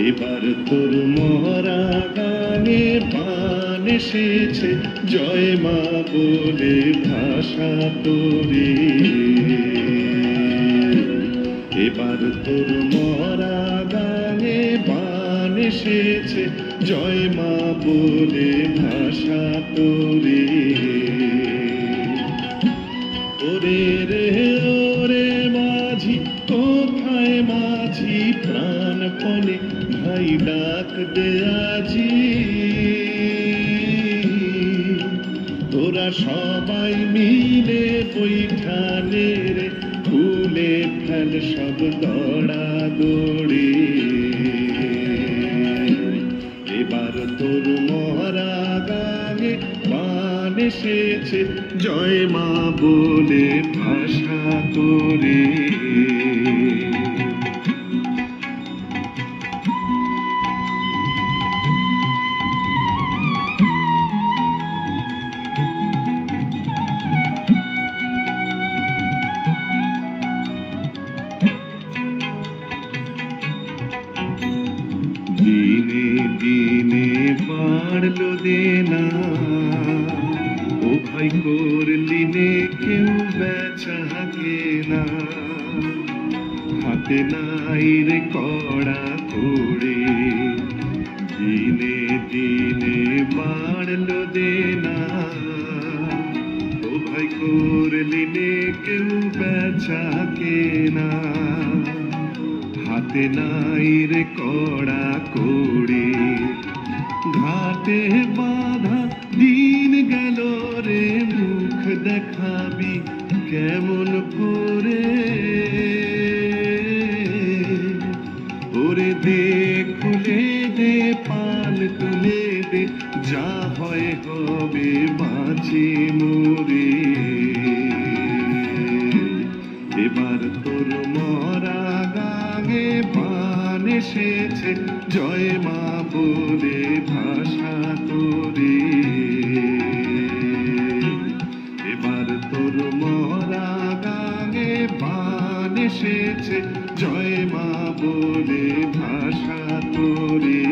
এবার তোর মরা গানে প্রাণ এসেছে, জয় মা বলে ভাষা তোরে। এবার তোর মরা গানে প্রাণ এসেছে, জয় মা বলে ভাষা তোরে। ওরে রে ওরে মাঝি, কোথায় মাঝি প্রাণপণে ভাই ডাক দে আজি। তোরা সবাই মিলে বৈঠালে রে, খুলে ফেল সব দড়া দড়ি। এবার তোর মরা গানে প্রাণ এসেছে, জয় মা বলে ভাষা তোরে। দিনে দিনে বাড়লো দেনা, ও ভাই করলি নে কেউ বেচা কেনা। হাতে নাই রে কড়া করে, দিনে দিনে বাড়লো দেনা, ও ভাই করলি নে কেউ বেচা কেনা। হাতে নাই রে কড়া করে, ঘাটে বাঁধা দিন গেল রে, মুখ দেখাবি কেমন করে। ওরে দে খুলে দে, পাল তুলে দে, যা হয় হবে বাঁচি মরে। এবার তোর মরা গানে প্রাণ এসেছে, জয় মা বলে ভাষা তোরে। এবার তোর মরা গানে প্রাণ এসেছে, জয় মা বলে ভাষা তোরে।